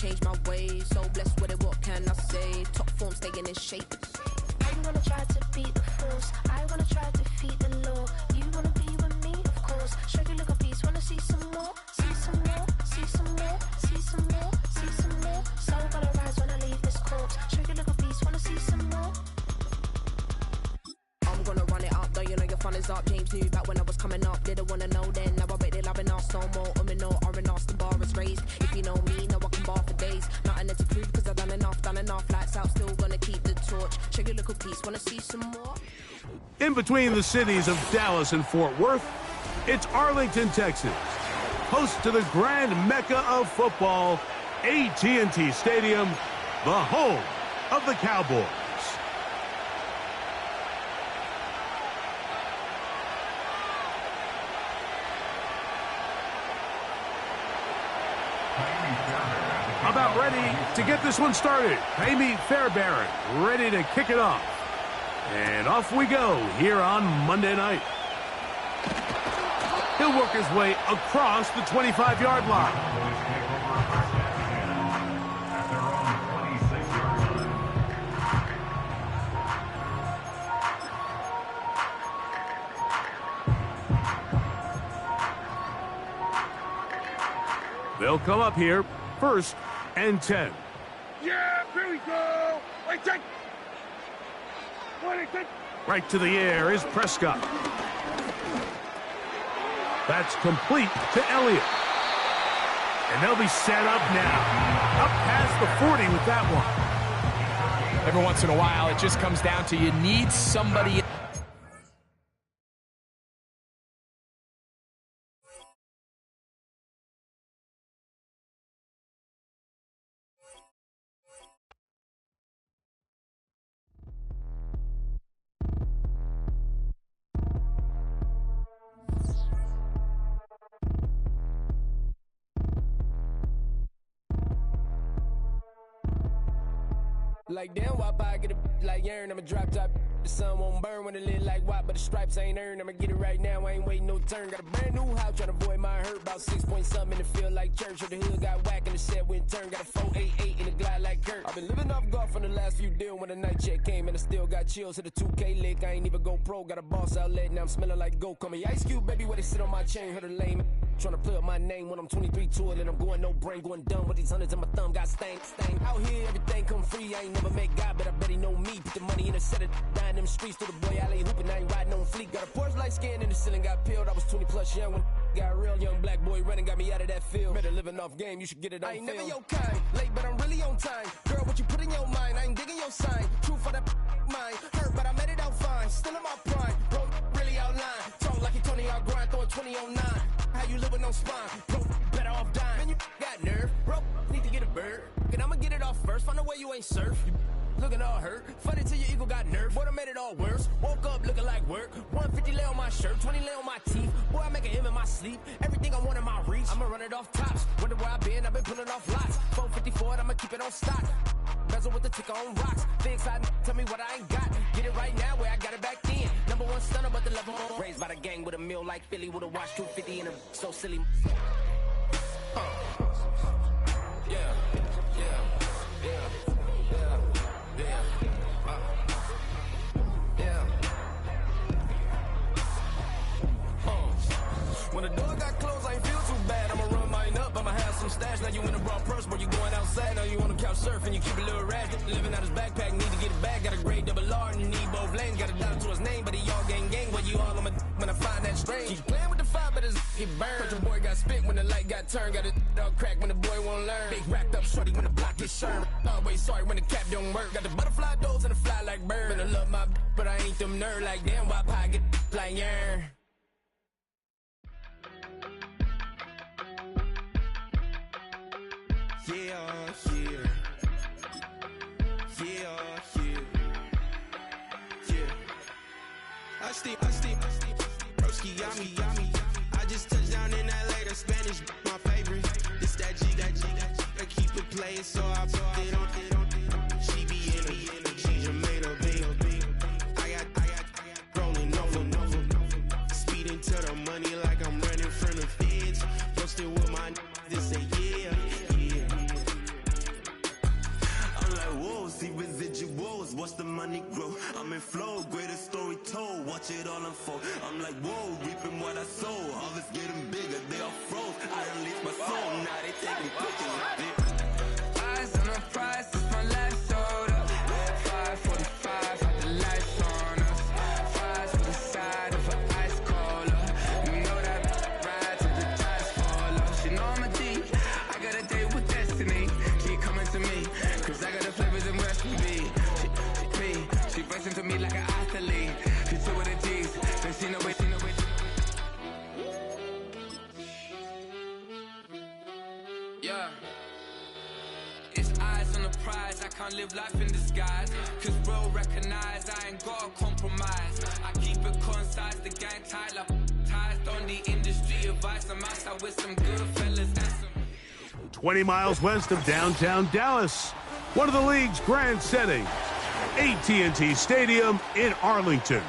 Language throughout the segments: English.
change my ways. So blessed with it, what can I say? Top form staying in shape. I'm gonna try to beat the force. I wanna try to defeat the law. You wanna be with me, of course. Show you look a piece, wanna see some more. See some more, see some more, see some more, see some more. So gonna rise when I leave this corpse. Show you look a piece, wanna see some more. I'm gonna run it up, though you know your fun is up. James knew back when I was coming up, didn't wanna know then. Now I bet they're loving us no more. No, or an Austin bar is raised. If you know me, know I can bar for days. Nothing there to prove, cause I've done enough. Lights out, still gonna keep the torch. Show you little piece, wanna see some more? In between the cities of Dallas and Fort Worth, it's Arlington, Texas. Host to the grand mecca of football, AT&T Stadium, the home of the Cowboys. About ready to get this one started. Amy Fairbairn ready to kick it off. And off we go here on Monday night. He'll work his way across the 25-yard line. They'll come up here, 1st and 10. Yeah, here we go. Wait, take. Right to the air is Prescott. That's complete to Elliott. And they'll be set up now. Up past the 40 with that one. Every once in a while, it just comes down to you need somebody. Like damn, wop, I get a like Aaron, I'ma drop top. The sun won't burn when it lit like wop, but the stripes ain't earned. I'ma get it right now, I ain't waiting no turn. Got a brand new house, tryna avoid my hurt. About 6 point something in the field like church. Or the hood got whack and the set went turn. Got a 488 in the glide like Kurt. I've been living off golf from the last few deals. When the night check came and I still got chills. Hit a 2K lick, I ain't even go pro. Got a boss outlet, now I'm smelling like gold. Call me Ice Cube, baby, where they sit on my chain. Heard a lame. Tryna play up my name when I'm 23 to it, and I'm going no brain, going dumb with these hundreds in my thumb. Got stank. Out here, everything come free. I ain't never met God, but I bet he know me. Put the money in a set of dying them streets to the boy alley hooping. I ain't riding on fleek. Got a Porsche light scan in the ceiling, got peeled. I was 20 plus young when got real. Young black boy running, got me out of that field. Better living off game, you should get it on film. I ain't never your kind, late but I'm really on time. Girl, what you put in your mind, I ain't digging your sign. True for that mind, hurt but I made it out fine. Still in my prime, bro, really outline. Talk like you Tony, I'll grind, throwing 20 on 9. How you live with no spine, bro, better off dying. Man, you got nerve, bro, need to get a bird. And I'ma get it off first, find a way you ain't surf. You looking all hurt, funny till your ego got nerve. Boy, I made it all worse, woke up looking like work. 150 lay on my shirt, 20 lay on my teeth. Boy, I make an M in my sleep, everything I want in my reach. I'ma run it off tops, wonder where I been, I've been pulling off lots. 454, I'ma keep it on stock. Bezel with the ticker on rocks. Things I tell me what I ain't got. Get it right now where I got it back then. Number one stunner, but the level more. Raised by the gang with a meal like Philly with a watch 250 and a so silly. When the door got closed, I ain't feel too bad. I'ma run mine up, I'ma have some stash. Now you in a raw purse, but you going outside. Now you on the couch surfing, you keep a little ratchet. Living out his backpack, need to get it back. Got a grade double R and you need both lanes. Got a dollar to his name, but he all gang. Where you all on my when I find that strange. Keep playing with the fire, but his get burned. But your boy got spit when the light got turned. Got it all crack when the boy won't learn. Big wrapped up shorty when the block gets shurned. Always sorry when the cap don't work. Got the butterfly doors and the fly like bird. And I love my but I ain't them nerd like damn. Why pie get like yarn? I steam, broski, yummy. I just touched down in LA, the Spanish, my favorite. This that G, I keep it playing, so I put it on. She be in a, she just made a big. I got rolling over, speeding to the money like I'm running from the feds. Posted with my, this say yeah. Eyes on the prize, it's my last order. 5:45, had the lights on us. Fries with the side of an ice cola. You know that ride till the tires fall off. She know I'm a G. I got a date with destiny. Keep coming to me, cause I got the flavors and recipe. She racing to me like an athlete. She two with the G's, then she know it. Yeah. It's eyes on the prize, I can't live life in disguise. Cause bro recognize I ain't gotta compromise. I keep it concise, the gang tight like ties on the industry advice. I'm outside with some good fellas and some 20 miles west of downtown Dallas, one of the league's grand settings, AT&T Stadium in Arlington.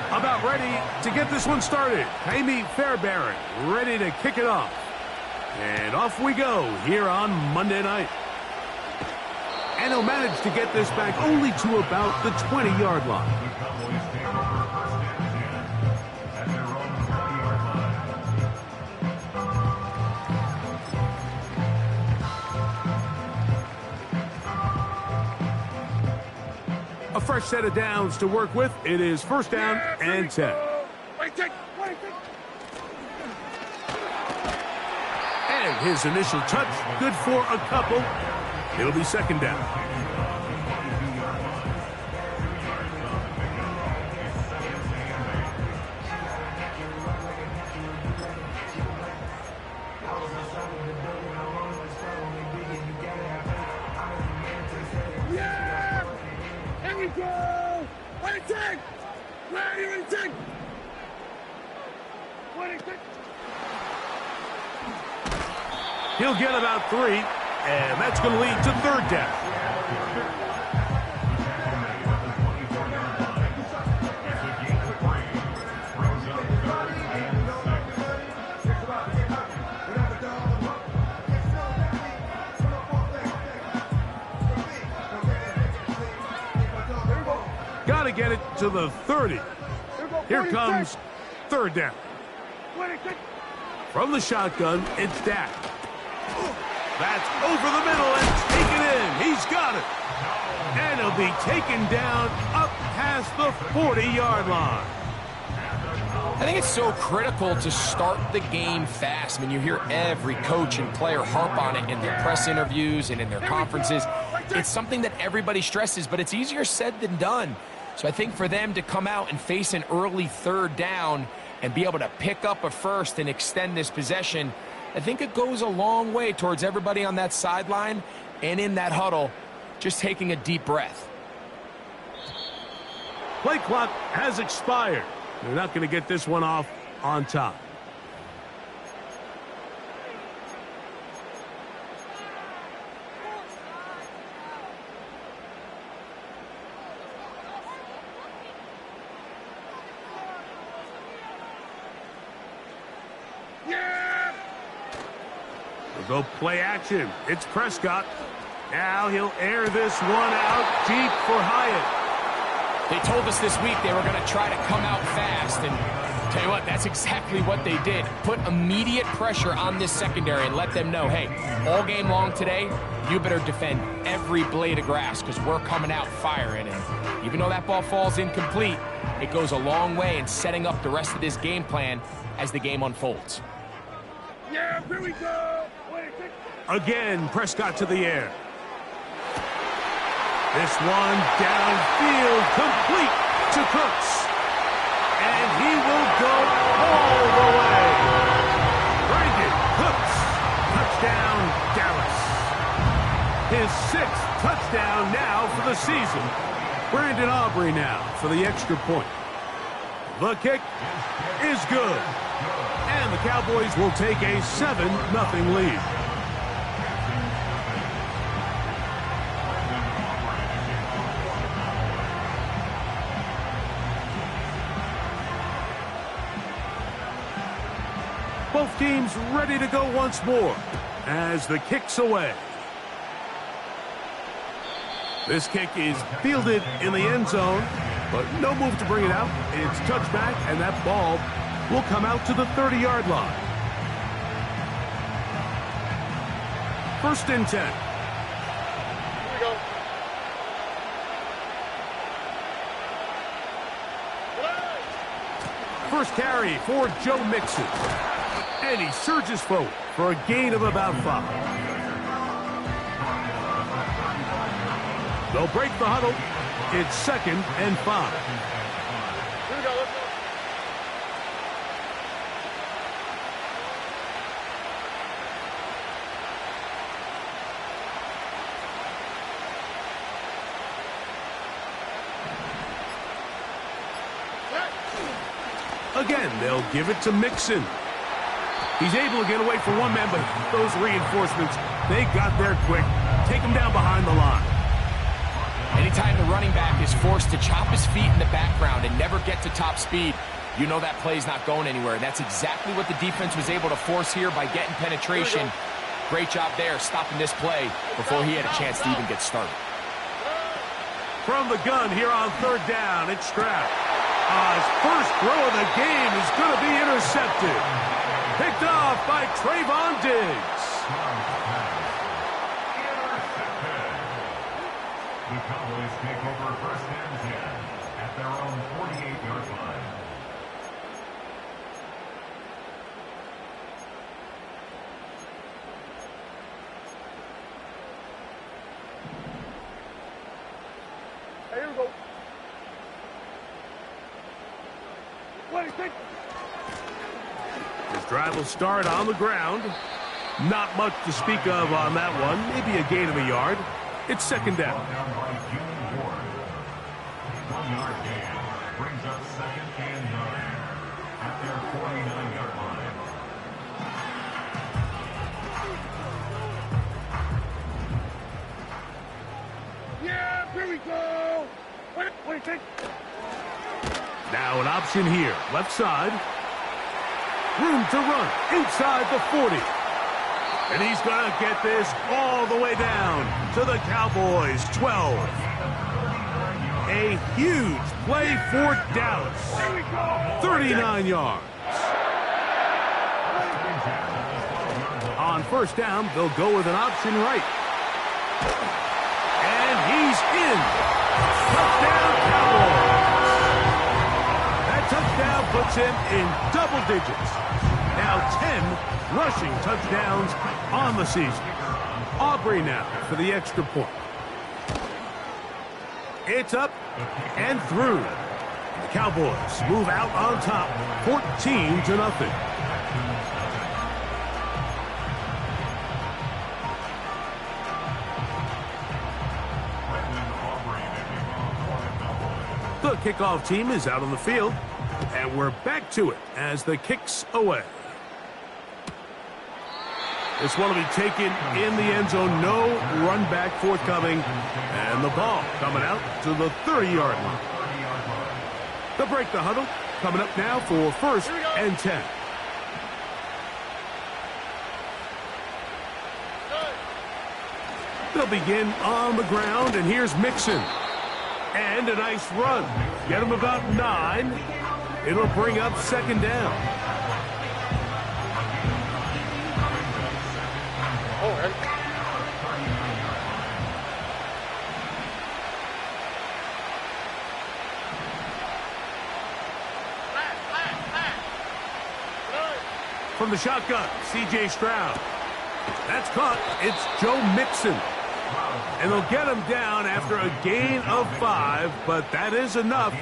About ready to get this one started. Amy Fairbairn ready to kick it off. And off we go here on Monday night. And he'll manage to get this back only to about the 20-yard line. A fresh set of downs to work with. It is first down and 10. And his initial touch, good for a couple. It'll be second down. He'll get about 3, and that's going to lead to third down. Got to get it to the 30. Here comes third down. From the shotgun, it's Dak. That's over the middle and taken in. He's got it. And he'll be taken down up past the 40-yard line. I think it's so critical to start the game fast. I mean, you hear every coach and player harp on it in their press interviews and in their conferences. It's something that everybody stresses, but it's easier said than done. So I think for them to come out and face an early third down and be able to pick up a first and extend this possession, I think it goes a long way towards everybody on that sideline and in that huddle just taking a deep breath. Play clock has expired. They're not going to get this one off on time. We'll go play action. It's Prescott. Now he'll air this one out deep for Hyatt. They told us this week they were going to try to come out fast, and tell you what, that's exactly what they did. Put immediate pressure on this secondary and let them know, hey, all game long today, you better defend every blade of grass because we're coming out firing. And even though that ball falls incomplete, it goes a long way in setting up the rest of this game plan as the game unfolds. Yeah, here we go. Again, Prescott to the air. This one downfield, complete to Cooks. And he will go all the way. Brandon Cooks, touchdown Dallas. His 6th touchdown now for the season. Brandon Aubrey now for the extra point. The kick is good. And the Cowboys will take a 7-0 lead. Both teams ready to go once more as the kick's away. This kick is fielded in the end zone, but no move to bring it out. It's touchback, and that ball will come out to the 30-yard line. 1st and 10. Here we go. First carry for Joe Mixon. And he surges forward for a gain of about 5. They'll break the huddle. It's 2nd and 5. Here we go. Let's go. Again, they'll give it to Mixon. He's able to get away from one man, but those reinforcements, they got there quick. Take him down behind the line. Anytime the running back is forced to chop his feet in the background and never get to top speed, you know that play's not going anywhere. And that's exactly what the defense was able to force here by getting penetration. Great job there, stopping this play before he had a chance to even get started. From the gun here on 3rd down, it's Stroud. His first throw of the game is going to be intercepted. Picked off by Trayvon Diggs. The Cowboys take over 1st and 10 at their own 48-yard line. Hey, here we go. His drive will start on the ground. Not much to speak of on that one. Maybe a gain of a yard. It's 2nd down. Down by June Ward. 1-yard gain brings up 2nd and 9 at their 49-yard line. Yeah, here we go. What do you think? Now an option here. Left side. Room to run inside the 40. And he's going to get this all the way down to the Cowboys' 12. A huge play for Dallas. 39 yards. On 1st down, they'll go with an option right. And he's in. Touchdown, Cowboys. That touchdown puts him in double digits. Now 10 rushing touchdowns on the season. Aubrey now for the extra point. It's up and through. The Cowboys move out on top, 14-0. The kickoff team is out on the field, and we're back to it as the kick's away. This one will be taken in the end zone. No run back forthcoming. And the ball coming out to the 30-yard line. They'll break the huddle. Coming up now for 1st and 10. They'll begin on the ground, and here's Mixon. And a nice run. Get him about 9. It'll bring up 2nd down. From the shotgun, C.J. Stroud. That's caught. It's Joe Mixon. And they'll get him down after a gain of 5, but that is enough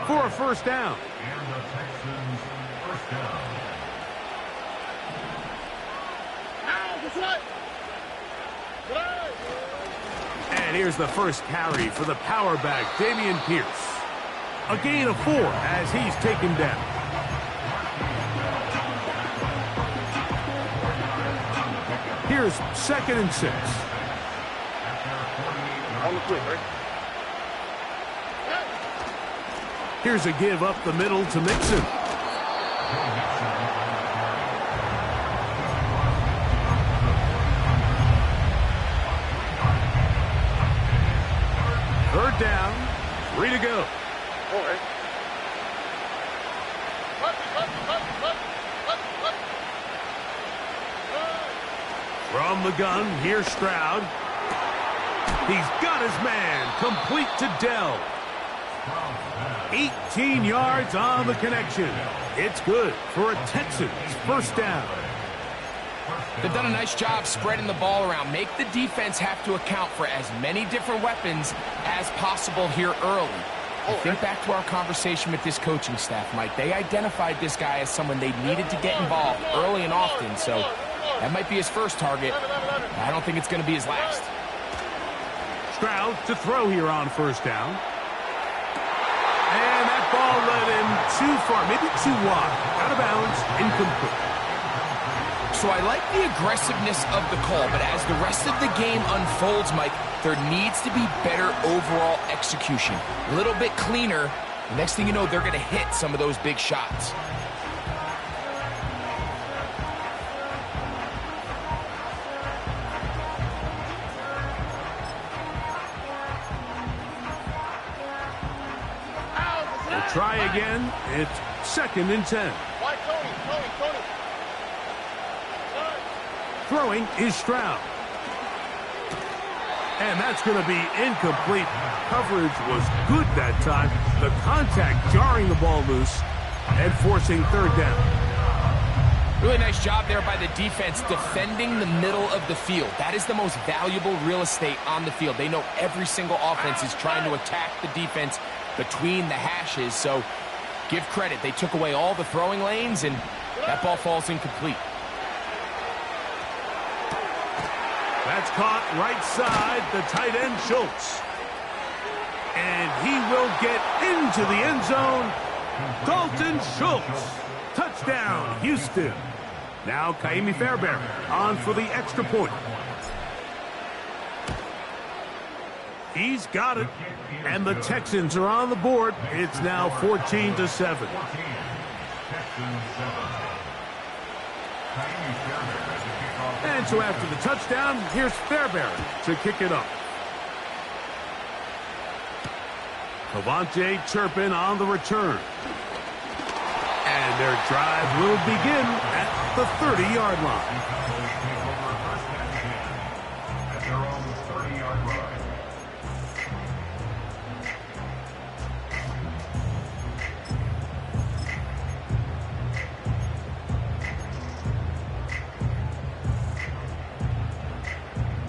for a 1st down. And the Texans' 1st down. And here's the first carry for the power back, Dameon Pierce. A gain of 4 as he's taken down. Here's 2nd and 6. Here's a give up the middle to Mixon. Third down. 3 to go. All right. From the gun, here's Stroud. He's got his man. Complete to Dell. 18 yards on the connection. It's good for a Texans first down. They've done a nice job spreading the ball around. Make the defense have to account for as many different weapons as possible here early. Think back to our conversation with this coaching staff, Mike. They identified this guy as someone they needed to get involved early and often, so that might be his first target. I don't think it's going to be his last. Stroud to throw here on first down. And that ball led him too far, maybe too wide. Out of bounds, incomplete. So I like the aggressiveness of the call, but as the rest of the game unfolds, Mike, there needs to be better overall execution. A little bit cleaner. Next thing you know, they're going to hit some of those big shots. We'll try again. It's 2nd and 10. Why, Tony? Throwing is Stroud. And that's going to be incomplete. Coverage was good that time. The contact jarring the ball loose and forcing third down. Really nice job there by the defense defending the middle of the field. That is the most valuable real estate on the field. They know every single offense is trying to attack the defense between the hashes. So give credit. They took away all the throwing lanes, and that ball falls incomplete. That's caught right side, the tight end, Schultz. And he will get into the end zone. Dalton Schultz. Touchdown, Houston. Now Kaimi Fairbairn on for the extra point. He's got it. And the Texans are on the board. It's now 14-7. And so after the touchdown, here's Fairbairn to kick it up. Cavante Turpin on the return. And their drive will begin at the 30-yard line. At their own 30-yard line.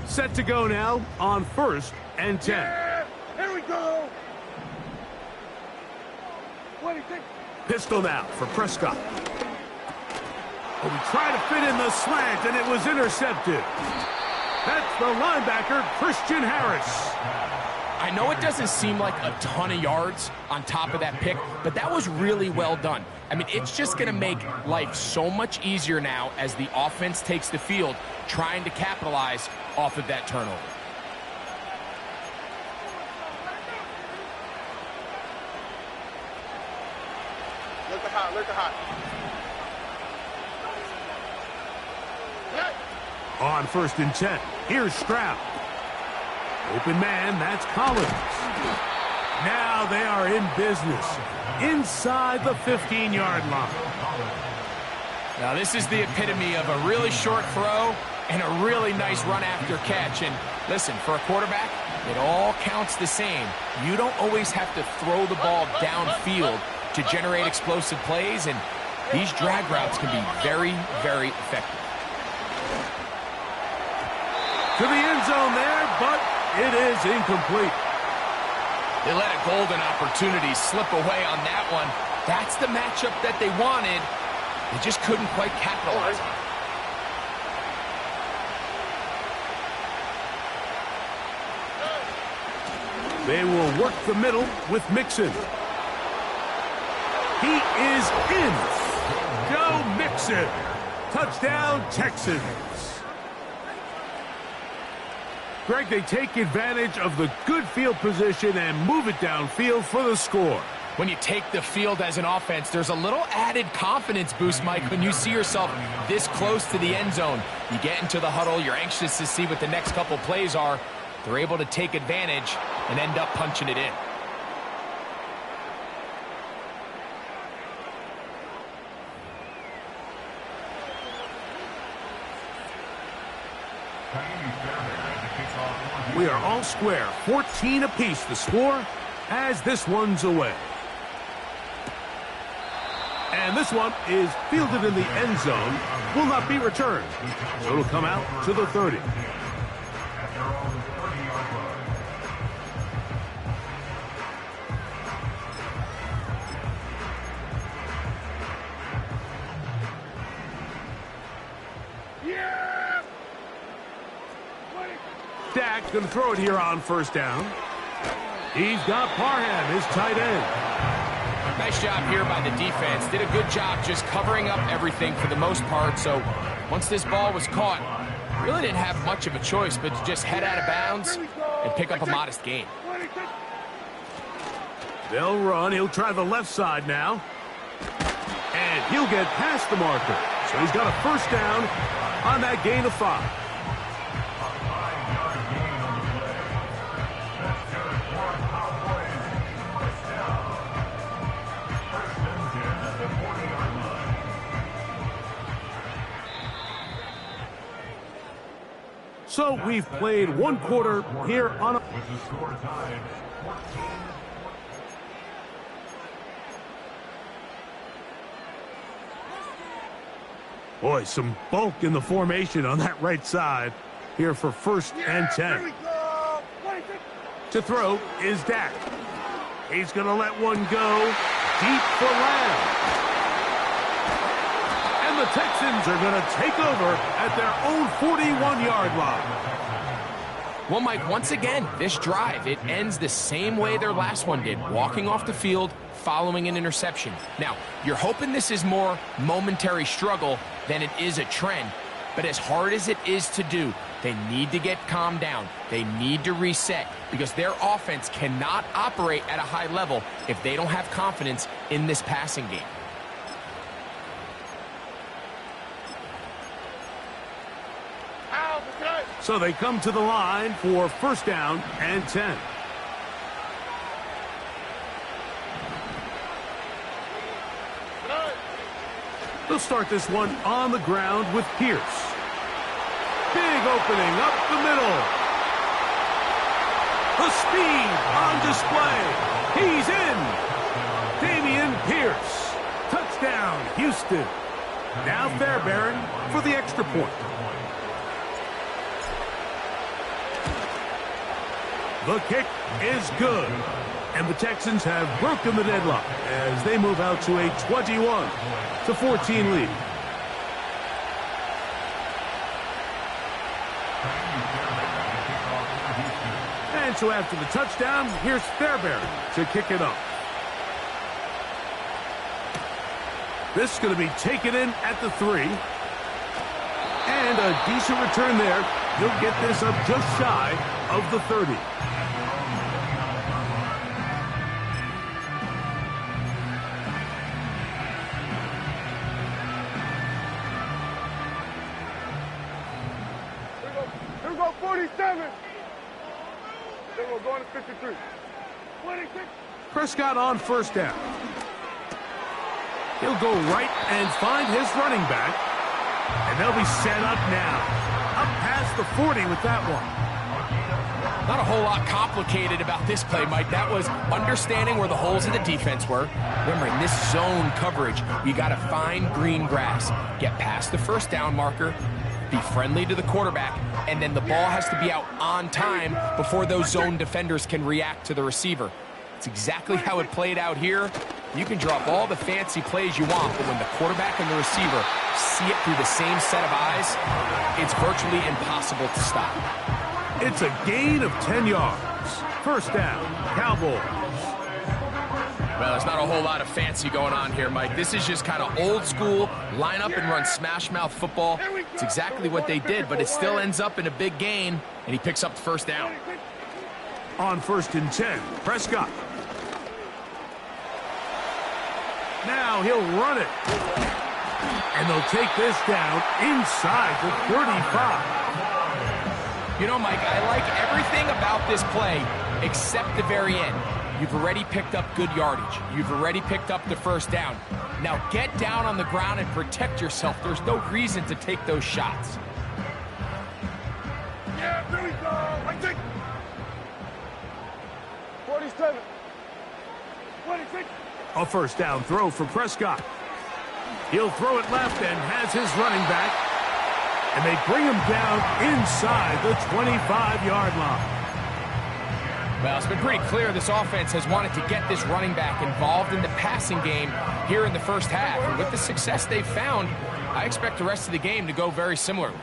Set to go now on 1st and 10. Yeah, here we go. What do you think? Pistol now for Prescott. Oh, he tried to fit in the slant, and it was intercepted. That's the linebacker, Christian Harris. I know it doesn't seem like a ton of yards on top of that pick, but that was really well done. I mean, it's just going to make life so much easier now as the offense takes the field, trying to capitalize off of that turnover. Look at hot, look at hot. On 1st and 10, here's Stroud. Open man, that's Collins. Now they are in business inside the 15-yard line. Now this is the epitome of a really short throw and a really nice run after catch. And listen, for a quarterback, it all counts the same. You don't always have to throw the ball downfield to generate explosive plays, and these drag routes can be very, very effective. To the end zone there, but it is incomplete. They let a golden opportunity slip away on that one. That's the matchup that they wanted. They just couldn't quite capitalize on it. They will work the middle with Mixon. He is in. Go Mixon. Touchdown, Texans. Greg, they take advantage of the good field position and move it downfield for the score. When you take the field as an offense, there's a little added confidence boost, Mike, when you see yourself this close to the end zone. You get into the huddle, you're anxious to see what the next couple plays are. They're able to take advantage, and end up punching it in. We are all square, 14 apiece the score as this one's away. And this one is fielded in the end zone, will not be returned. So it'll come out to the 30. Dak going to throw it here on first down. He's got Parham, his tight end. Nice job here by the defense. Did a good job just covering up everything for the most part. So once this ball was caught, really didn't have much of a choice but to just head out of bounds and pick up a modest gain. They'll run. He'll try the left side now. And he'll get past the marker. So he's got a first down on that gain of 5. So we've played one quarter here on a... With the score tied, 14. Boy, some bulk in the formation on that right side here for first and 10. To throw is Dak. He's going to let one go deep for Lamb. And the Texans are going to take over at their own 41-yard line. Well, Mike, once again, this drive, it ends the same way their last one did, walking off the field, following an interception. Now, you're hoping this is more momentary struggle than it is a trend, but as hard as it is to do, they need to get calmed down. They need to reset because their offense cannot operate at a high level if they don't have confidence in this passing game. So they come to the line for first down and 10. They'll start this one on the ground with Pierce. Big opening up the middle. The speed on display. He's in. Dameon Pierce. Touchdown, Houston. Now Fairbairn for the extra point. The kick is good. And the Texans have broken the deadlock as they move out to a 21-14 lead. And so after the touchdown, here's Fairbairn to kick it off. This is going to be taken in at the 3. And a decent return there. He'll get this up just shy of the 30. Here we go, 47. Then we're going to 53. 26. Prescott on first down. He'll go right and find his running back. And they'll be set up now. Up past the 40 with that one. Not a whole lot complicated about this play, Mike. That was understanding where the holes in the defense were. Remember, in this zone coverage, you got to find green grass. Get past the first down marker. Be friendly to the quarterback, and then the ball has to be out on time before those zone defenders can react to the receiver. It's exactly how it played out here. You can drop all the fancy plays you want, but when the quarterback and the receiver see it through the same set of eyes, it's virtually impossible to stop. It's a gain of 10 yards. First down, Cowboys. Well, there's not a whole lot of fancy going on here, Mike. This is just kind of old school, line up and run smash mouth football. It's exactly what they did, but it still ends up in a big gain, and he picks up the first down. On first and 10, Prescott. Now he'll run it. And they'll take this down inside the 35. You know, Mike, I like everything about this play except the very end. You've already picked up good yardage. You've already picked up the first down. Now get down on the ground and protect yourself. There's no reason to take those shots. Yeah, there we go. I think 47. 26. A first down throw for Prescott. He'll throw it left and has his running back. And they bring him down inside the 25-yard line. Well, it's been pretty clear this offense has wanted to get this running back involved in the passing game here in the first half. And with the success they've found, I expect the rest of the game to go very similarly.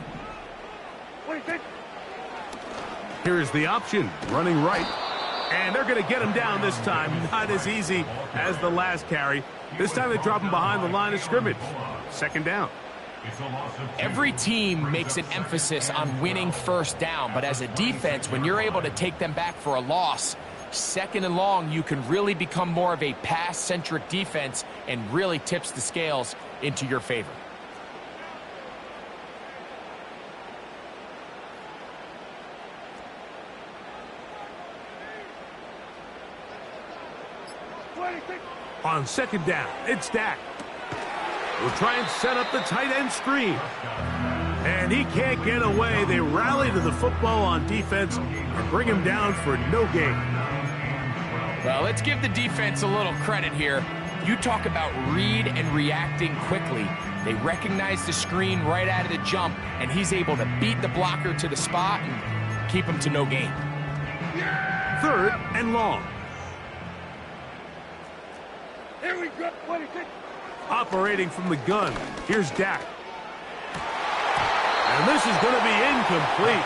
Here's the option, running right. And they're going to get him down this time. Not as easy as the last carry. This time they drop him behind the line of scrimmage. Second down. Every team makes an emphasis on winning first down, but as a defense, when you're able to take them back for a loss, second and long, you can really become more of a pass-centric defense and really tips the scales into your favor. On second down, it's Dak. We'll try and set up the tight end screen. And he can't get away. They rally to the football on defense and bring him down for no gain. Well, let's give the defense a little credit here. You talk about read and reacting quickly. They recognize the screen right out of the jump, and he's able to beat the blocker to the spot and keep him to no gain. Third and long. Here we go. 26. Operating from the gun, here's Dak. And this is going to be incomplete.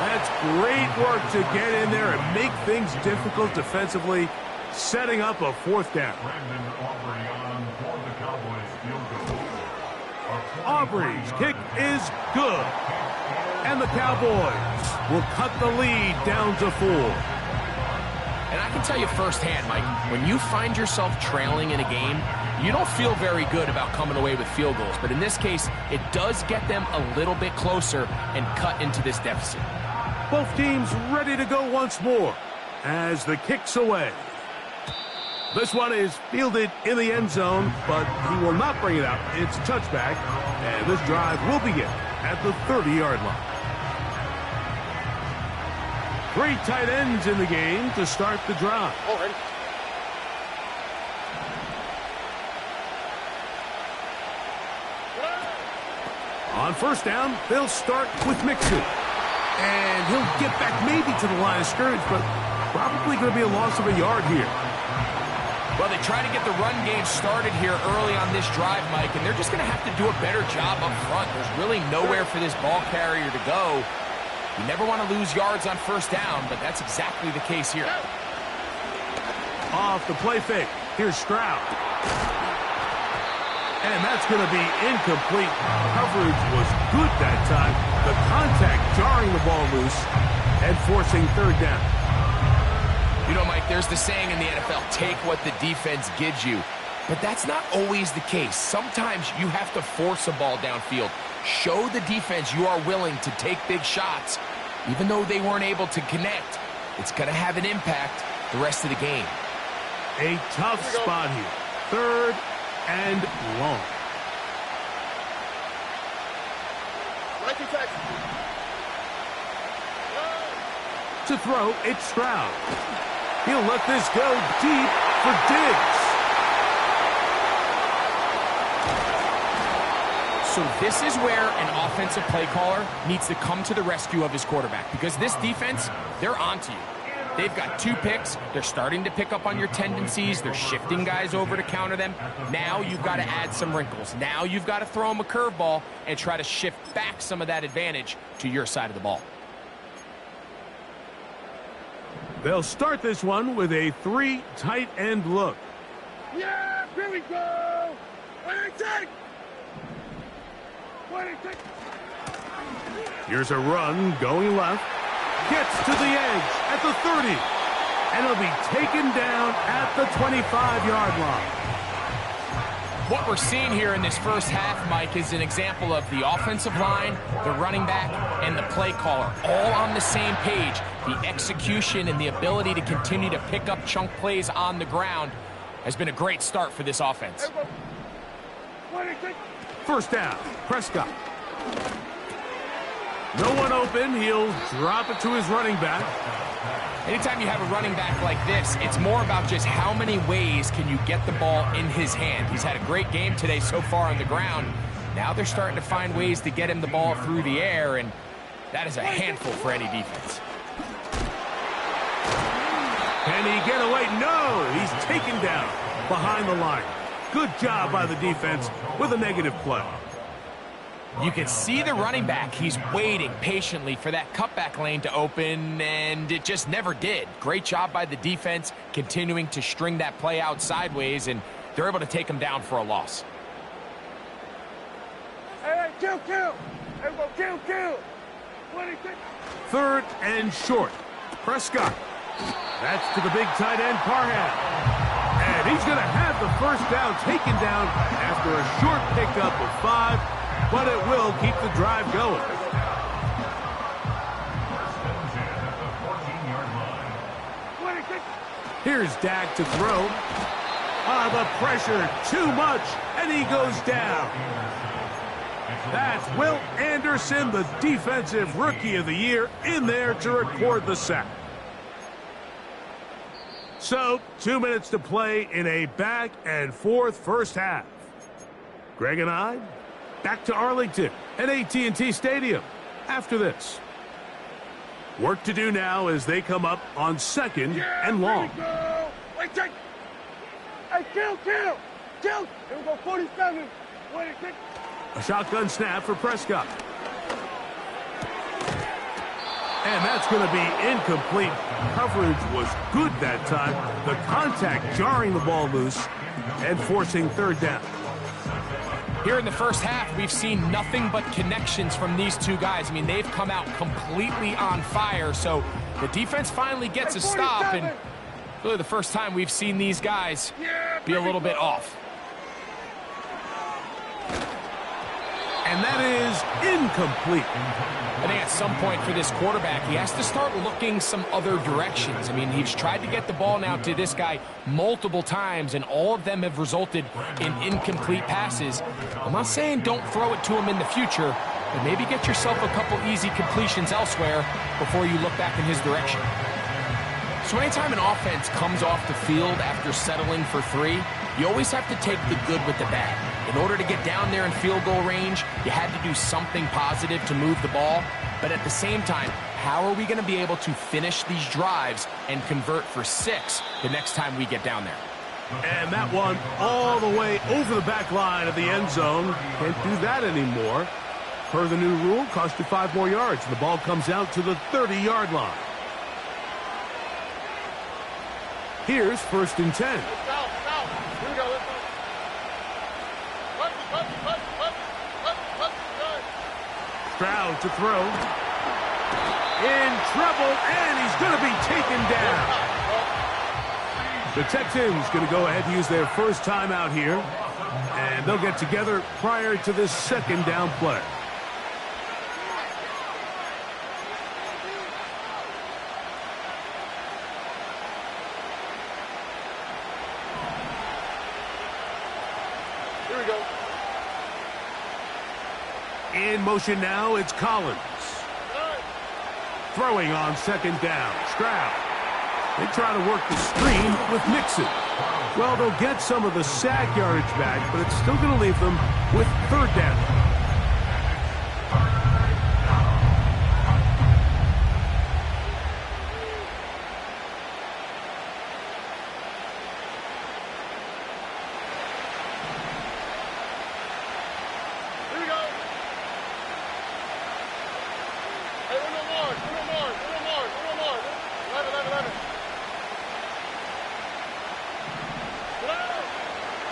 That's great work to get in there and make things difficult defensively, setting up a fourth down. Aubrey's kick is good. And the Cowboys will cut the lead down to 4. And I can tell you firsthand, Mike, when you find yourself trailing in a game, you don't feel very good about coming away with field goals. But in this case, it does get them a little bit closer and cut into this deficit. Both teams ready to go once more as the kick's away. This one is fielded in the end zone, but he will not bring it out. It's a touchback, and this drive will begin at the 30-yard line. 3 tight ends in the game to start the drive. On first down, they'll start with Mixon. And he'll get back maybe to the line of scrimmage, but probably going to be a loss of a yard here. Well, they try to get the run game started here early on this drive, Mike, and they're just going to have to do a better job up front. There's really nowhere for this ball carrier to go. You never want to lose yards on first down, but that's exactly the case here. Off the play fake. Here's Stroud. And that's going to be incomplete. Coverage was good that time. The contact jarring the ball loose and forcing third down. You know, Mike, there's the saying in the NFL, take what the defense gives you. But that's not always the case. Sometimes you have to force a ball downfield. Show the defense you are willing to take big shots. Even though they weren't able to connect, it's going to have an impact the rest of the game. A tough spot here. Third and long. To throw, it's Stroud. He'll let this go deep for Diggs. So this is where an offensive play caller needs to come to the rescue of his quarterback, because this defense, they're onto you. They've got 2 picks. They're starting to pick up on your tendencies. They're shifting guys over to counter them. Now you've got to add some wrinkles. Now you've got to throw them a curveball and try to shift back some of that advantage to your side of the ball. They'll start this one with a 3 tight end look. Yeah, here we go. 26. Here's a run going left. Gets to the edge at the 30. And it'll be taken down at the 25-yard line. What we're seeing here in this first half, Mike, is an example of the offensive line, the running back, and the play caller all on the same page. The execution and the ability to continue to pick up chunk plays on the ground has been a great start for this offense. First down, Prescott. No one open. He'll drop it to his running back. Anytime you have a running back like this, it's more about just how many ways can you get the ball in his hand. He's had a great game today so far on the ground. Now they're starting to find ways to get him the ball through the air, and that is a handful for any defense. Can he get away? No! He's taken down behind the line. Good job by the defense with a negative play. You can see the running back. He's waiting patiently for that cutback lane to open, and it just never did. Great job by the defense continuing to string that play out sideways, and they're able to take him down for a loss. Hey, kill! Everybody, kill! 26. Third and short. Prescott. That's to the big tight end, Parham. And he's going to have the first down taken down after a short pickup of 5, but it will keep the drive going. Here's Dak to throw. The pressure, too much, and he goes down. That's Will Anderson, the defensive rookie of the year, in there to record the sack. So, 2 minutes to play in a back-and-forth first half. Greg and I, back to Arlington at AT&T Stadium after this. Work to do now as they come up on second and long. Wait, check. Hey, kill! Here we go, 47. 26. A shotgun snap for Prescott. And that's going to be incomplete. Coverage was good that time. The contact jarring the ball loose and forcing third down. Here in the first half, we've seen nothing but connections from these two guys. I mean, they've come out completely on fire, so the defense finally gets a stop, and really the first time we've seen these guys be a little bit off. And that is incomplete. I think at some point for this quarterback, he has to start looking some other directions. I mean, he's tried to get the ball now to this guy multiple times, and all of them have resulted in incomplete passes. I'm not saying don't throw it to him in the future, but maybe get yourself a couple easy completions elsewhere before you look back in his direction. So anytime an offense comes off the field after settling for 3, you always have to take the good with the bad. In order to get down there in field goal range, you had to do something positive to move the ball. But at the same time, how are we going to be able to finish these drives and convert for 6 the next time we get down there? And that one all the way over the back line of the end zone. Can't do that anymore. Per the new rule, cost you 5 more yards. And the ball comes out to the 30-yard line. Here's first and 10. Here we go, let's go. Stroud to throw. In trouble, and he's going to be taken down. The Texans going to go ahead and use their first timeout here, and they'll get together prior to this second down play. Here we go. In motion now, it's Collins. Throwing on second down. Stroud. They try to work the screen with Mixon. Well, they'll get some of the sack yardage back, but it's still going to leave them with third down.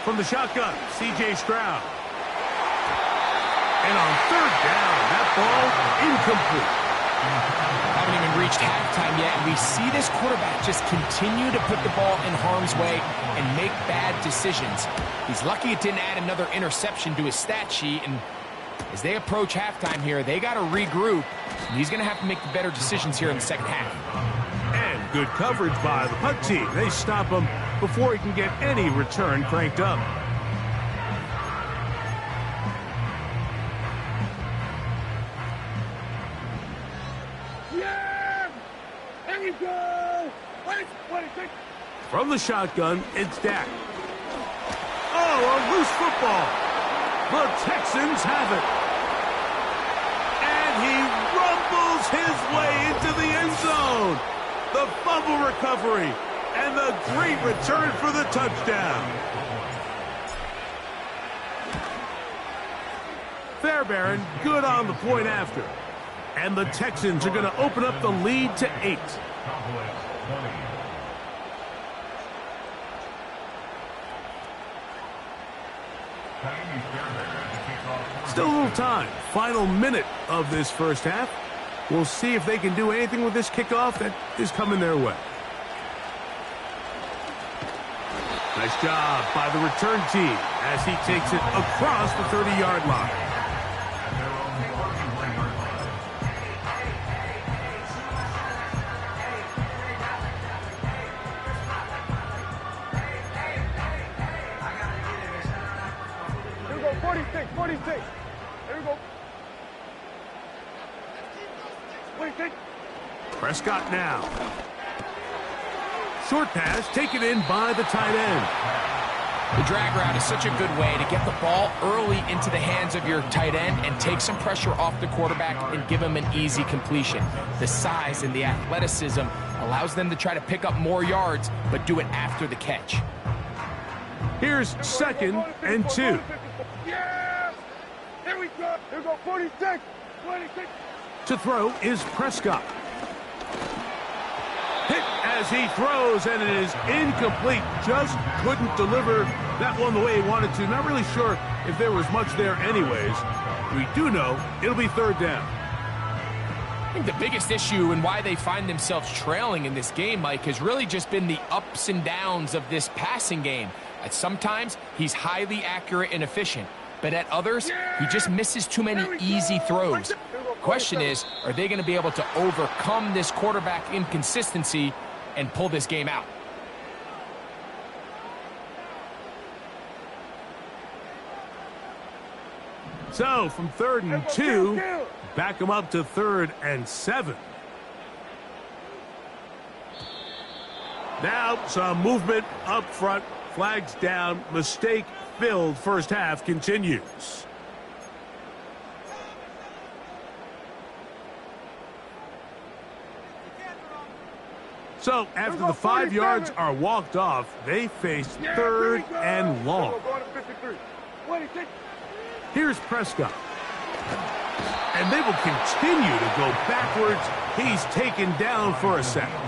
From the shotgun, C.J. Stroud. And on third down, that ball incomplete. Haven't even reached halftime yet, and we see this quarterback just continue to put the ball in harm's way and make bad decisions. He's lucky it didn't add another interception to his stat sheet, and as they approach halftime here, they got to regroup, and he's going to have to make the better decisions here in the second half. And good coverage by the punt team. They stop him before he can get any return cranked up. From the shotgun, it's Dak. Oh, a loose football. The Texans have it. And he rumbles his way into the end zone. The fumble recovery and the great return for the touchdown. Fairbairn good on the point after. And the Texans are going to open up the lead to 8. Still a little time. Final minute of this first half. We'll see if they can do anything with this kickoff that is coming their way. Nice job by the return team as he takes it across the 30-yard line. Here we go, 46, 46. Here we go. 46. Prescott now. Short pass taken in by the tight end. The drag route is such a good way to get the ball early into the hands of your tight end and take some pressure off the quarterback and give him an easy completion. The size and the athleticism allows them to try to pick up more yards, but do it after the catch. Here's 2nd and 2. Yes! Here we go. Here we go, 46, 26. To throw is Prescott. Hit as he throws, and it is incomplete. Just couldn't deliver that one the way he wanted to. Not really sure if there was much there anyways. We do know it'll be 3rd down. I think the biggest issue and why they find themselves trailing in this game, Mike, has really just been the ups and downs of this passing game. Sometimes he's highly accurate and efficient, but at others, he just misses too many easy throws. Question is, are they going to be able to overcome this quarterback inconsistency and pull this game out? So, from 3rd and 2, back him up to 3rd and 7. Now, some movement up front. Flags down. Mistake-filled first half continues. So, after the 5 yards are walked off, they face 3rd and long. Here's Prescott. And they will continue to go backwards. He's taken down for a second.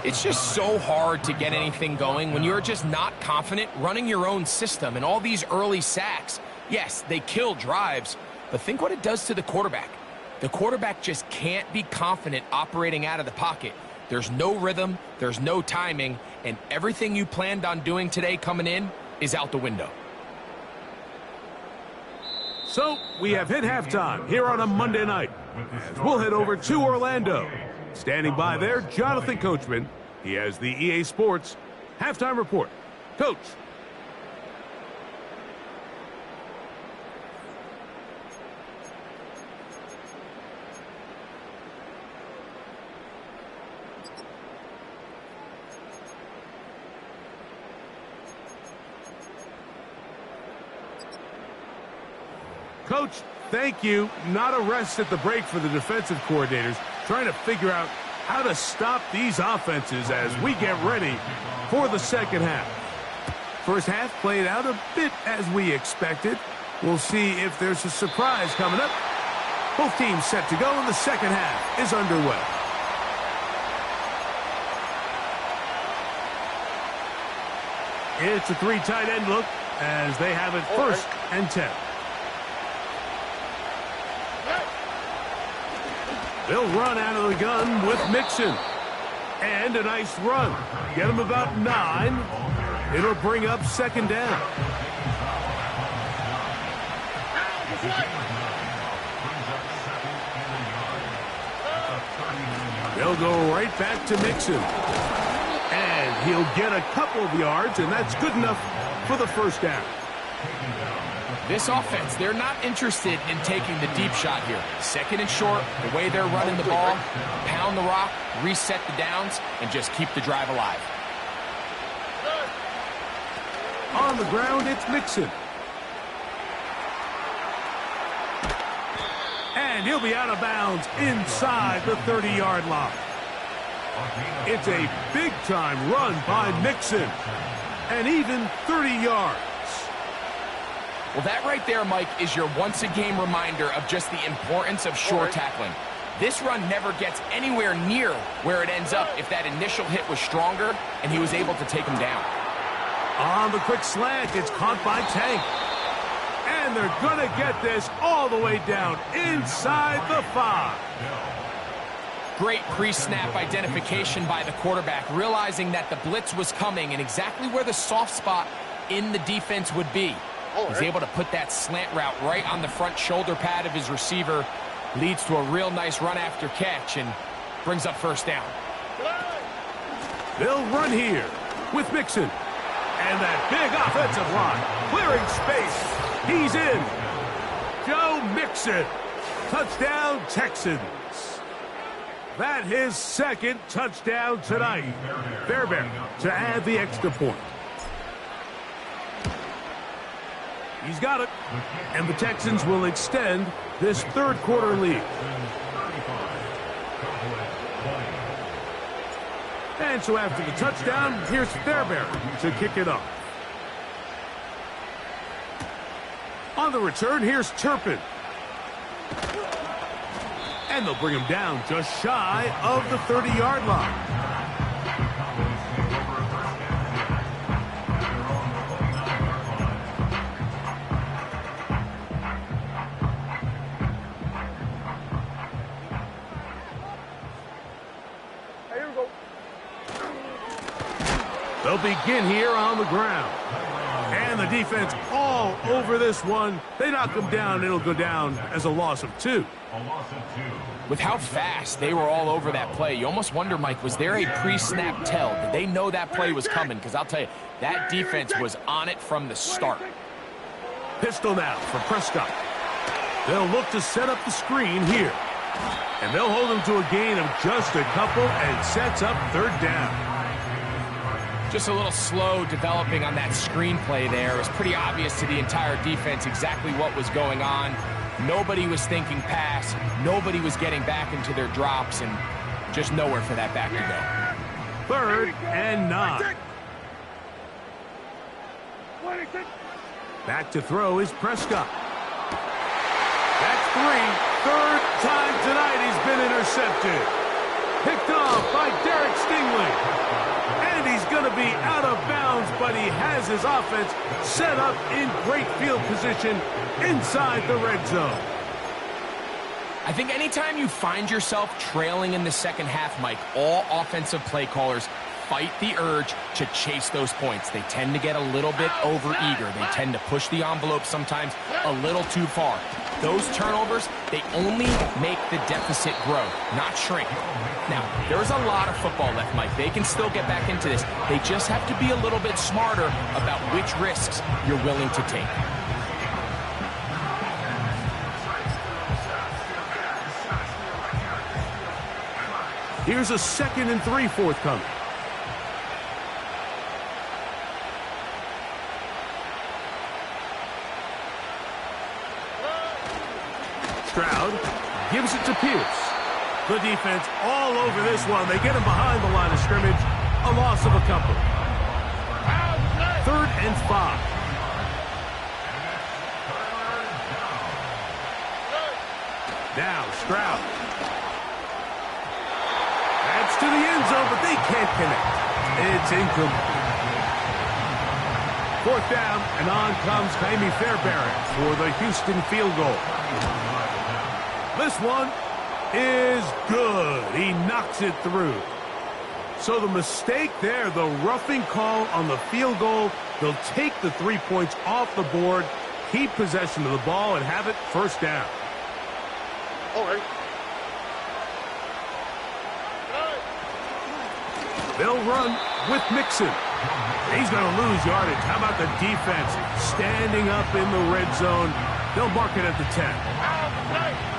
It's just so hard to get anything going when you're just not confident running your own system. And all these early sacks, yes, they kill drives, but think what it does to the quarterback. The quarterback just can't be confident operating out of the pocket. There's no rhythm, there's no timing, and everything you planned on doing today coming in is out the window. So, we have hit halftime here on a Monday night. As we'll head over to Orlando. Standing by there, Jonathan Coachman. He has the EA Sports halftime report. Coach. Coach, thank you. Not a rest at the break for the defensive coordinators, trying to figure out how to stop these offenses as we get ready for the second half. First half played out a bit as we expected. We'll see if there's a surprise coming up. Both teams set to go, and the second half is underway. It's a 3 tight end look as they have it 1st and 10. They'll run out of the gun with Mixon. And a nice run. Get him about 9. It'll bring up second down. They'll go right back to Mixon. And he'll get a couple of yards, and that's good enough for the first down. This offense, they're not interested in taking the deep shot here. Second and short, the way they're running the ball, pound the rock, reset the downs, and just keep the drive alive. On the ground, it's Mixon. And he'll be out of bounds inside the 30-yard line. It's a big-time run by Mixon. And even 30 yards. Well, that right there, Mike, is your once-a-game reminder of just the importance of short tackling. This run never gets anywhere near where it ends up if that initial hit was stronger and he was able to take him down. On the quick slant, it's caught by Tank. And they're going to get this all the way down inside the 5. Great pre-snap identification by the quarterback, realizing that the blitz was coming and exactly where the soft spot in the defense would be. He's able to put that slant route right on the front shoulder pad of his receiver. Leads to a real nice run after catch and brings up first down. They'll run here with Mixon. And that big offensive line clearing space. He's in. Joe Mixon. Touchdown, Texans. That his second touchdown tonight. Fairbairn to add the extra point. He's got it. And the Texans will extend this third quarter lead. And so after the touchdown, here's Fairbairn to kick it off. On the return, here's Turpin. And they'll bring him down just shy of the 30-yard line. They'll begin here on the ground. And the defense all over this one. They knock him down. It'll go down as a loss of 2. With how fast they were all over that play, you almost wonder, Mike, was there a pre-snap tell? Did they know that play was coming? Because I'll tell you, that defense was on it from the start. Pistol now for Prescott. They'll look to set up the screen here. And they'll hold him to a gain of just a couple and sets up third down. Just a little slow developing on that screenplay there. It was pretty obvious to the entire defense exactly what was going on. Nobody was thinking pass. Nobody was getting back into their drops, and just nowhere for that back to go. 3rd and 9. Back to throw is Prescott. That's 3. Third time tonight he's been intercepted. Picked off by Derek Stingley. And he's going to be out of bounds, but he has his offense set up in great field position inside the red zone. I think anytime you find yourself trailing in the second half, Mike, all offensive play callers fight the urge to chase those points. They tend to get a little bit overeager. They tend to push the envelope sometimes a little too far. Those turnovers, they only make the deficit grow, not shrink. Now, there's a lot of football left, Mike. They can still get back into this. They just have to be a little bit smarter about which risks you're willing to take. Here's a 2nd and 3 forthcoming. Stroud gives it to Pierce. The defense all over this one. They get him behind the line of scrimmage. A loss of a couple. 3rd and 5. Now Stroud. That's to the end zone, but they can't connect. It's incomplete. 4th down, and on comes Ka'imi Fairbairn for the Houston field goal. This one is good. He knocks it through. So the mistake there, the roughing call on the field goal, they'll take the 3 points off the board, keep possession of the ball, and have it first down. Okay. They'll run with Mixon. He's going to lose yardage. How about the defense standing up in the red zone? They'll mark it at the 10.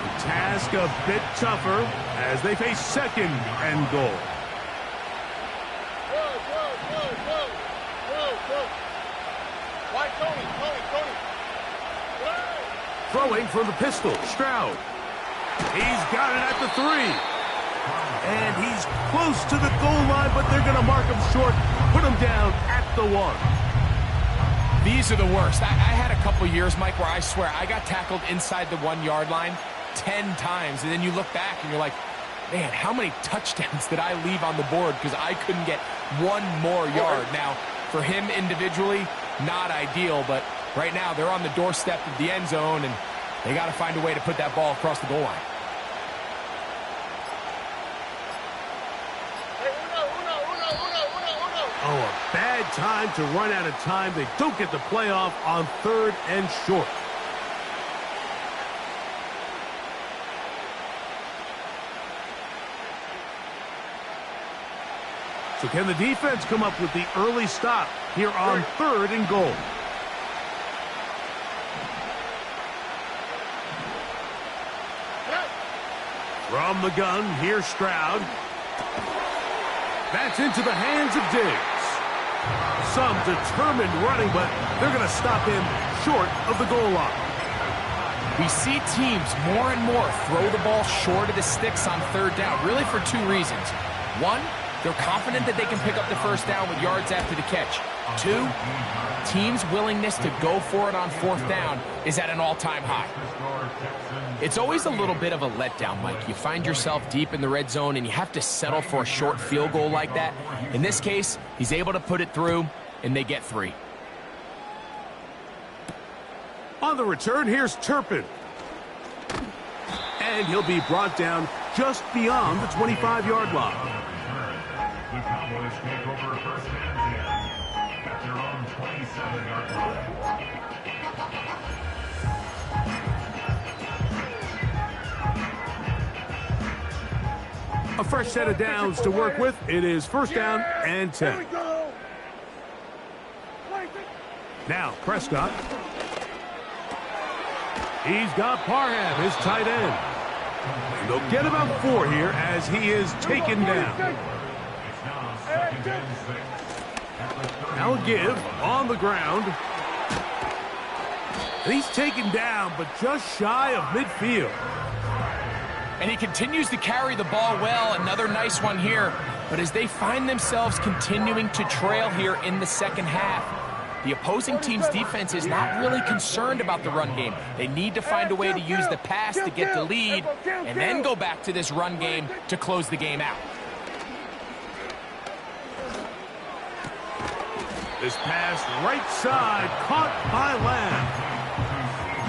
The task a bit tougher as they face second and goal. Throwing from the pistol, Stroud. He's got it at the 3. And he's close to the goal line, but they're going to mark him short, put him down at the 1. These are the worst. I had a couple years, Mike, where I swear I got tackled inside the 1-yard line 10 times, and then you look back and you're like, man, how many touchdowns did I leave on the board because I couldn't get one more yard? Now, for him individually, not ideal, but right now they're on the doorstep of the end zone, and they got to find a way to put that ball across the goal line. Oh, a bad time to run out of time. They don't get the playoff on 3rd and short. So can the defense come up with the early stop here on 3rd and goal? From the gun, here's Stroud. That's into the hands of Diggs. Some determined running, but they're going to stop him short of the goal line. We see teams more and more throw the ball short of the sticks on 3rd down, really for 2 reasons. 1, they're confident that they can pick up the first down with yards after the catch. 2, teams' willingness to go for it on 4th down is at an all-time high. It's always a little bit of a letdown, Mike. You find yourself deep in the red zone and you have to settle for a short field goal like that. In this case, he's able to put it through, and they get 3. On the return, here's Turpin. And he'll be brought down just beyond the 25-yard line. The Cowboys take over first and 10 at their own 27-yard line. A fresh set of downs to work with. It is first down and 10. Now Prescott. He's got Parham, his tight end. And they'll get about 4 here as he is taken down. Now a give on the ground. And he's taken down, but just shy of midfield. And he continues to carry the ball well. Another nice one here. But as they find themselves continuing to trail here in the second half, the opposing team's defense is not really concerned about the run game. They need to find a way to use the pass to get the lead and then go back to this run game to close the game out. This pass right side caught by Lamb.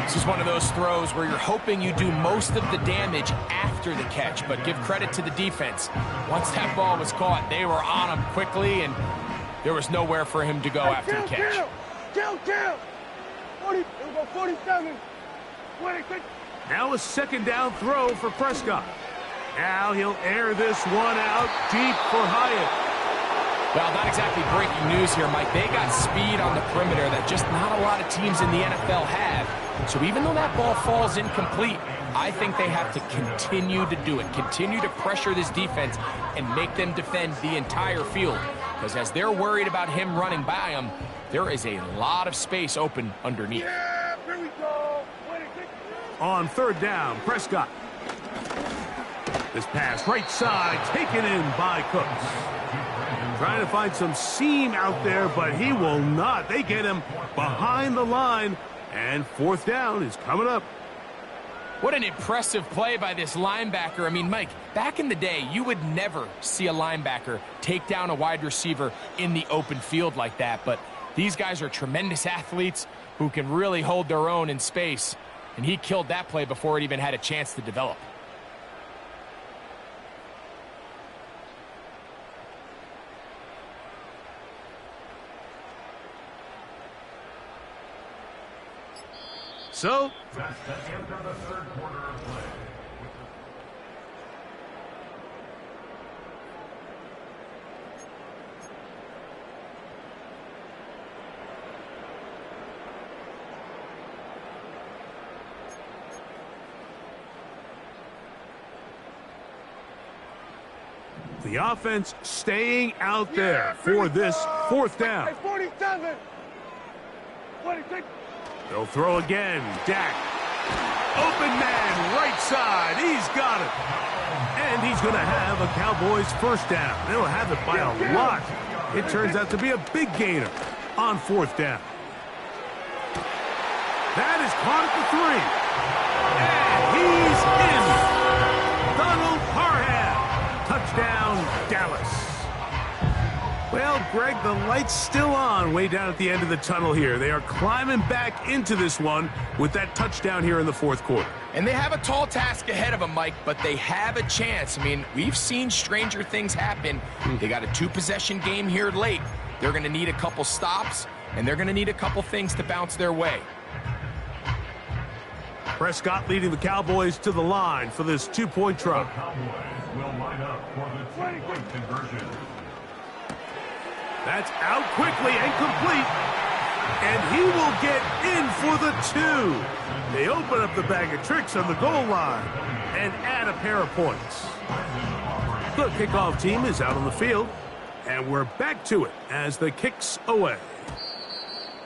This is one of those throws where you're hoping you do most of the damage after the catch, but give credit to the defense. Once that ball was caught, they were on him quickly, and there was nowhere for him to go after the catch. Kill! 40, it will go 47. 26. Now a second down throw for Prescott. Now he'll air this one out deep for Hyatt. Well, not exactly breaking news here, Mike. They got speed on the perimeter that just not a lot of teams in the NFL have. So even though that ball falls incomplete, I think they have to continue to do it. Continue to pressure this defense and make them defend the entire field. Because as they're worried about him running by them, there is a lot of space open underneath. Yeah, here we go. 26. On third down, Prescott. This pass right side taken in by Cooks. Trying to find some seam out there, but he will not. They get him behind the line, and fourth down is coming up. What an impressive play by this linebacker. I mean, Mike, back in the day, you would never see a linebacker take down a wide receiver in the open field like that. But these guys are tremendous athletes who can really hold their own in space. And he killed that play before it even had a chance to develop. So, That's the end of the third quarter of play. the offense staying out there for this fourth down. Hey, 47. 46. They'll throw again. Dak. Open man, right side. He's got it. And he's going to have a Cowboys first down. They'll have it by a lot. It turns out to be a big gainer on fourth down. That is caught at the 3. And he's in. Donald Parham. Touchdown, Dallas. Well, Greg, the light's still on way down at the end of the tunnel here. They are climbing back into this one with that touchdown here in the fourth quarter. And they have a tall task ahead of them, Mike, but they have a chance. I mean, we've seen stranger things happen. They got a 2-possession game here late. They're going to need a couple stops, and they're going to need a couple things to bounce their way. Prescott leading the Cowboys to the line for this 2-point try. The Cowboys will line up for the 2-point conversion. That's out quickly and complete. And he will get in for the 2. They open up the bag of tricks on the goal line and add a pair of points. The kickoff team is out on the field, and we're back to it as the kick's away.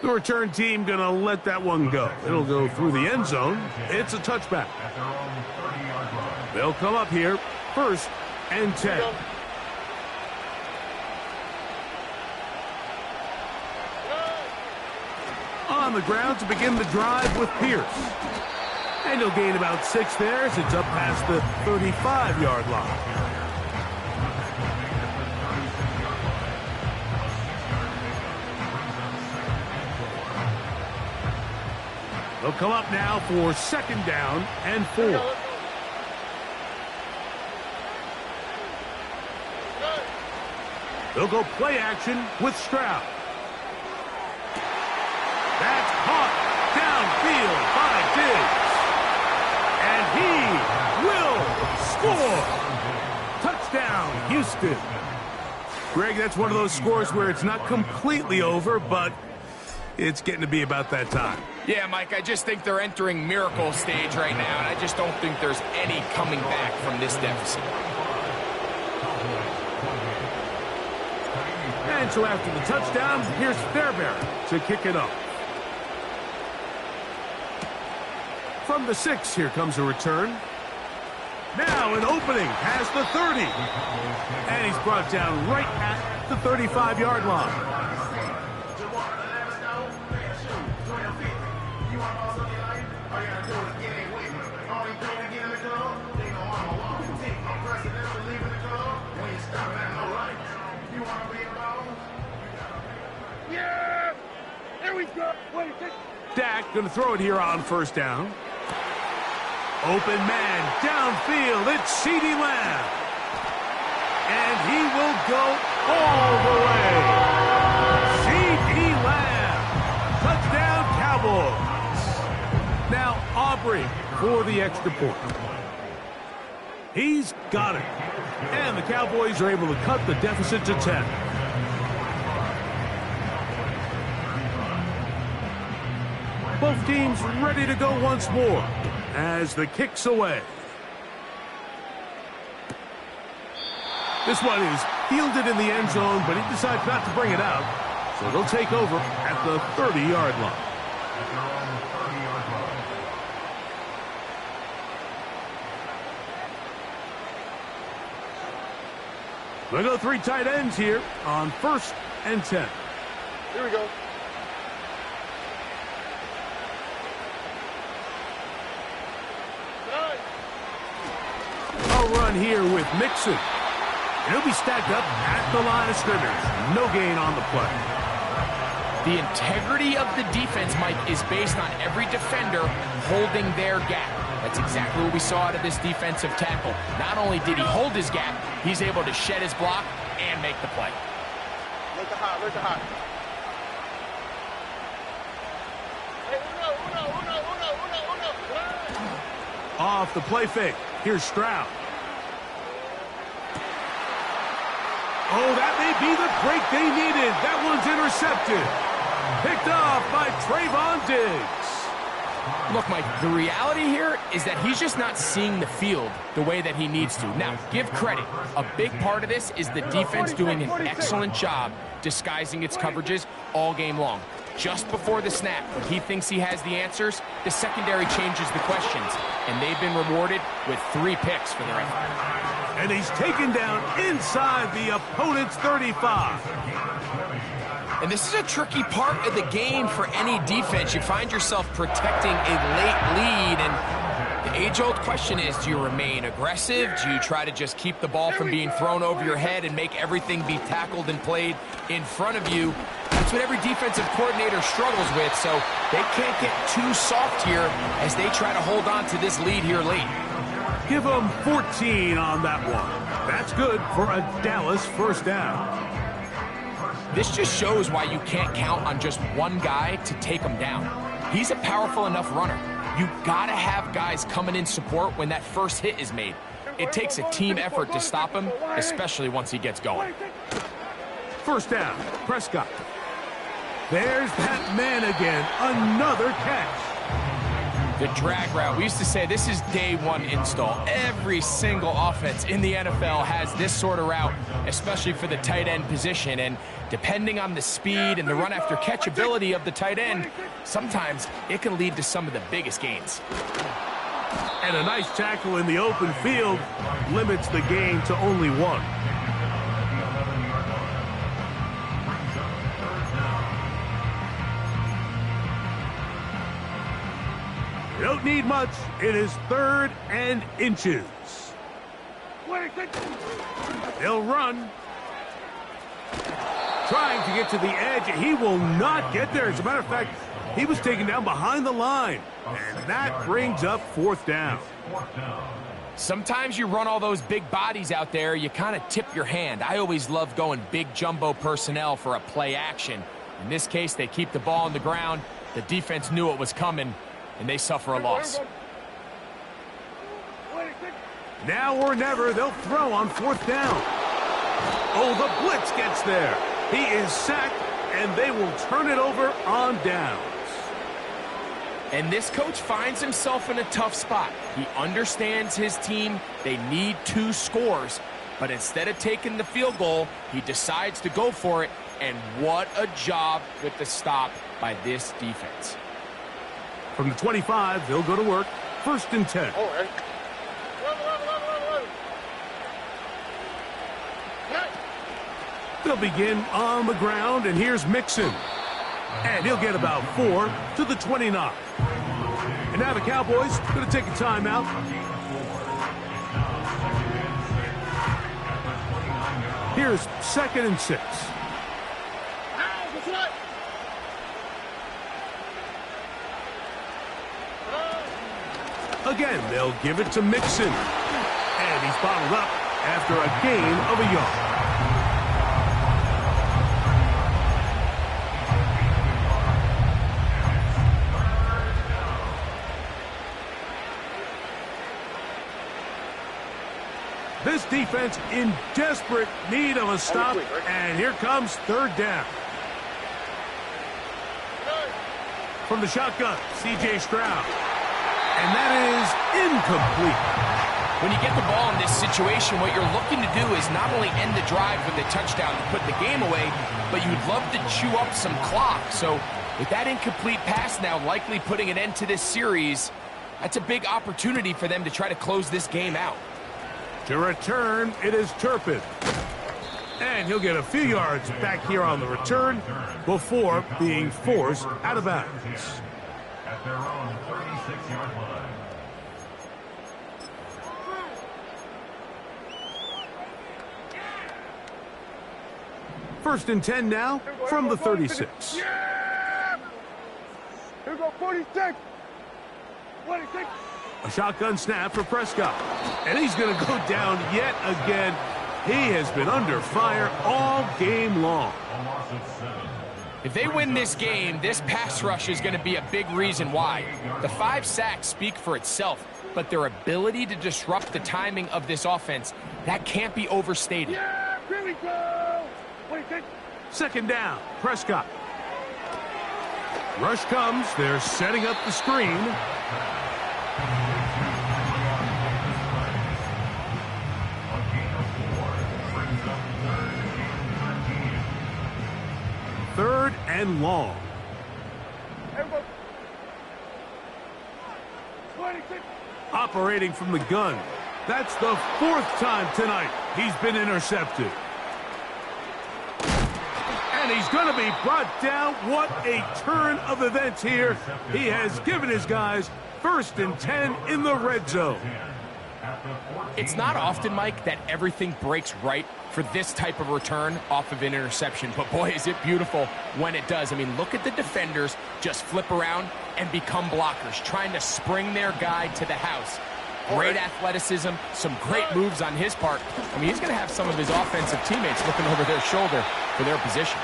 The return team going to let that one go. It'll go through the end zone. It's a touchback. At their own 30-yard line. They'll come up here, 1st and 10. On the ground to begin the drive with Pierce. And he'll gain about 6 there as it's up past the 35-yard line. They'll come up now for 2nd down and 4. They'll go play action with Stroud. That's caught down Diggs. And he will score. Touchdown, Houston. Greg, that's one of those scores where it's not completely over, but it's getting to be about that time. Yeah, Mike, I just think they're entering miracle stage right now, and I just don't think there's any coming back from this deficit. And so after the touchdown, here's Fairbairn to kick it off. From the 6, here comes a return. Now an opening past the 30. And he's brought down right at the 35-yard line. Yeah! There we go. Dak going to throw it here on 1st down. Open man downfield. It's CeeDee Lamb. And he will go all the way. CeeDee Lamb. Touchdown, Cowboys. Now Aubrey for the extra point. He's got it. And the Cowboys are able to cut the deficit to 10. Both teams ready to go once more as the kick's away. This one is fielded in the end zone, but he decides not to bring it out. So they'll take over at the 30-yard line. At their own 30-yard line. They'll go 3 tight ends here on 1st and 10. Here we go. A run here with Mixon. He'll be stacked up at the line of scrimmage. No gain on the play. The integrity of the defense, Mike, is based on every defender holding their gap. That's exactly what we saw out of this defensive tackle. Not only did he hold his gap, he's able to shed his block and make the play. Look at hot, look at hot. Hey, uno. Off the play fake. Here's Stroud. Oh, that may be the break they needed. That one's intercepted. Picked off by Trayvon Diggs. Look, Mike, the reality here is that he's just not seeing the field the way that he needs to. Now, give credit. A big part of this is the defense doing an excellent job disguising its coverages all game long. Just before the snap, when he thinks he has the answers, the secondary changes the questions, and they've been rewarded with 3 picks for their effort. And he's taken down inside the opponent's 35. And this is a tricky part of the game for any defense. You find yourself protecting a late lead, and the age-old question is, do you remain aggressive? Do you try to just keep the ball from being thrown over your head and make everything be tackled and played in front of you? That's what every defensive coordinator struggles with, so they can't get too soft here as they try to hold on to this lead here late. Give them 14 on that one. That's good for a Dallas first down. This just shows why you can't count on just one guy to take him down. He's a powerful enough runner. You gotta have guys coming in support when that first hit is made. It takes a team effort to stop him, especially once he gets going. First down, Prescott. There's that man again, another catch. The drag route, we used to say this is day one install. Every single offense in the NFL has this sort of route, especially for the tight end position. And depending on the speed and the run after catch ability of the tight end, sometimes it can lead to some of the biggest gains. And a nice tackle in the open field limits the gain to only 1. Don't need much. It is 3rd and inches. They'll run. Trying to get to the edge. He will not get there. As a matter of fact, he was taken down behind the line. And that brings up 4th down. Sometimes you run all those big bodies out there, you kind of tip your hand. I always love going big jumbo personnel for a play action. In this case, they keep the ball on the ground. The defense knew it was coming, and they suffer a loss. Now or never, they'll throw on 4th down. Oh, the blitz gets there. He is sacked, and they will turn it over on downs. And this coach finds himself in a tough spot. He understands his team. They need 2 scores. But instead of taking the field goal, he decides to go for it. And what a job with the stop by this defense. From the 25, they'll go to work. 1st and 10. They'll begin on the ground, and here's Mixon. And he'll get about 4 to the 29. And now the Cowboys going to take a timeout. Here's 2nd and 6. Again, they'll give it to Mixon. And he's bottled up after a gain of a yard. This defense in desperate need of a stop, and here comes 3rd down. From the shotgun, C.J. Stroud. And that is incomplete. When you get the ball in this situation, what you're looking to do is not only end the drive with a touchdown to put the game away, but you'd love to chew up some clock. So with that incomplete pass now likely putting an end to this series, that's a big opportunity for them to try to close this game out. To return, it is Turpin. And he'll get a few yards back here on the return before being forced out of bounds. At their own 36-yard line. First and 10 now from the 36. Yeah! Here we go, 46. 46. A shotgun snap for Prescott. And he's going to go down yet again. He has been under fire all game long. A loss of 7. If they win this game, this pass rush is going to be a big reason why. The 5 sacks speak for itself, but their ability to disrupt the timing of this offense, that can't be overstated. Yeah, here we go. Second down, Prescott. Rush comes. They're setting up the screen. Third and long. Operating from the gun. That's the 4th time tonight he's been intercepted. And he's going to be brought down. What a turn of events here. He has given his guys 1st and 10 in the red zone. It's not often, Mike, that everything breaks right for this type of return off of an interception. But boy, is it beautiful when it does. I mean, look at the defenders just flip around and become blockers, trying to spring their guy to the house. Great athleticism, some great moves on his part. I mean, he's going to have some of his offensive teammates looking over their shoulder for their position.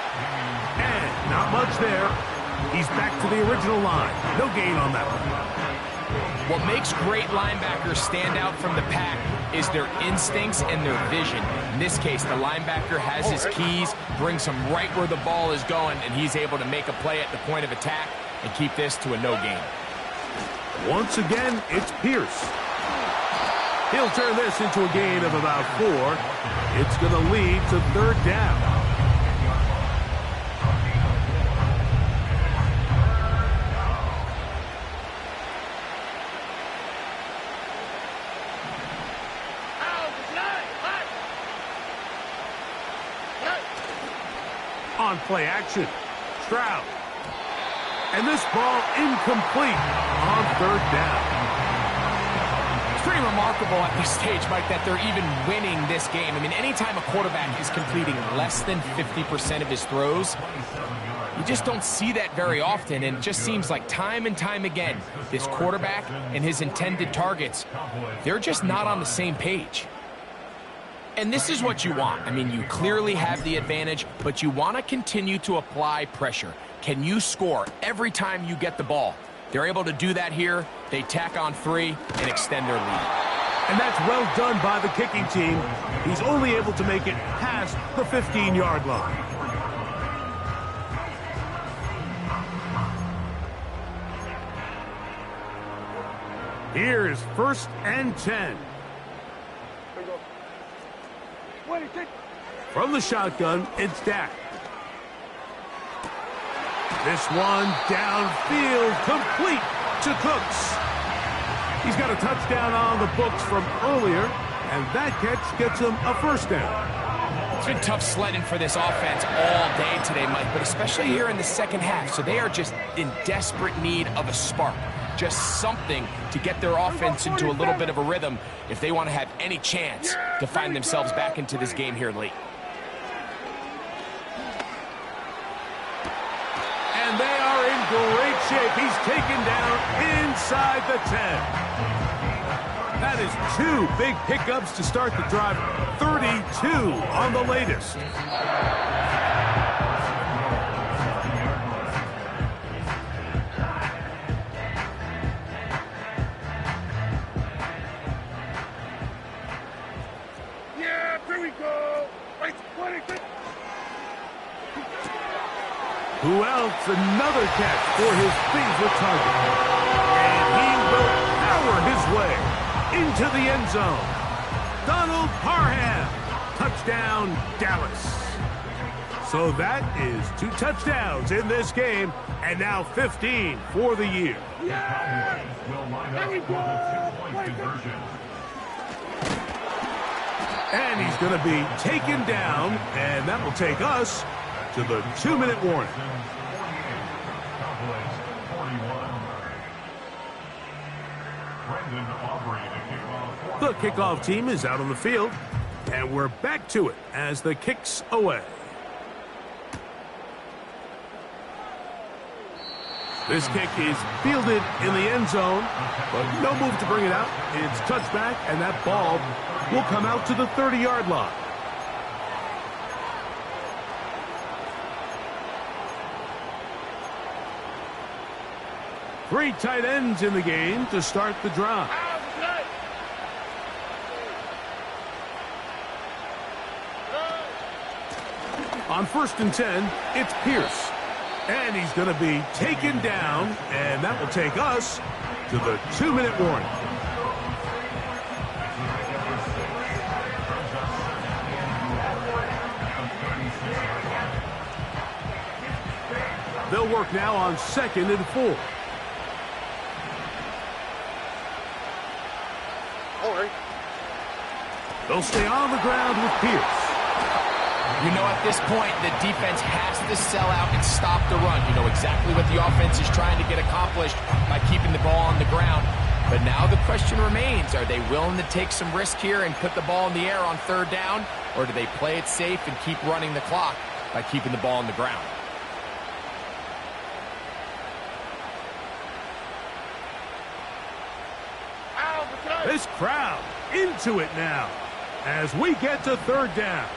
And not much there. He's back to the original line. No gain on that one. What makes great linebackers stand out from the pack is their instincts and their vision. In this case, the linebacker has his keys, brings him right where the ball is going, and he's able to make a play at the point of attack and keep this to a no gain. Once again, it's Pierce. He'll turn this into a gain of about 4. It's going to lead to 3rd down. On play action, Stroud. And this ball incomplete on 3rd down. It's pretty remarkable at this stage, Mike, that they're even winning this game. I mean, anytime a quarterback is completing less than 50% of his throws, you just don't see that very often, and it just seems like time and time again, this quarterback and his intended targets, they're just not on the same page. And this is what you want. I mean, you clearly have the advantage, but you want to continue to apply pressure. Can you score every time you get the ball? They're able to do that here. They tack on 3 and extend their lead. And that's well done by the kicking team. He's only able to make it past the 15-yard line. Here's 1st and 10. From the shotgun, it's Dak. This one downfield, complete to Cooks. He's got a touchdown on the books from earlier, and that catch gets him a 1st down. It's been tough sledding for this offense all day today, Mike, but especially here in the second half. So they are just in desperate need of a spark, just something to get their offense into a little bit of a rhythm if they want to have any chance to find themselves back into this game here late. And they are in great shape. He's taken down inside the 10. That is 2 big pickups to start the drive. 32 on the latest. Yeah, here we go. Who else? Another catch for his favorite target. And he will power his way into the end zone. Donald Parham. Touchdown, Dallas. So that is 2 touchdowns in this game, and now 15 for the year. Yeah! There we go. And he's going to be taken down, and that will take us to the 2-minute warning. The kickoff team is out on the field, and we're back to it as the kick's away. This kick is fielded in the end zone, but no move to bring it out. It's touchback, and that ball will come out to the 30-yard line. Three tight ends in the game to start the drive. On 1st and 10, it's Pierce. And he's going to be taken down, and that will take us to the 2-minute warning. They'll work now on 2nd and 4. All right. They'll stay on the ground with Pierce. You know, at this point, the defense has to sell out and stop the run. You know exactly what the offense is trying to get accomplished by keeping the ball on the ground. But now the question remains, are they willing to take some risk here and put the ball in the air on 3rd down? Or do they play it safe and keep running the clock by keeping the ball on the ground? This crowd into it now as we get to 3rd down.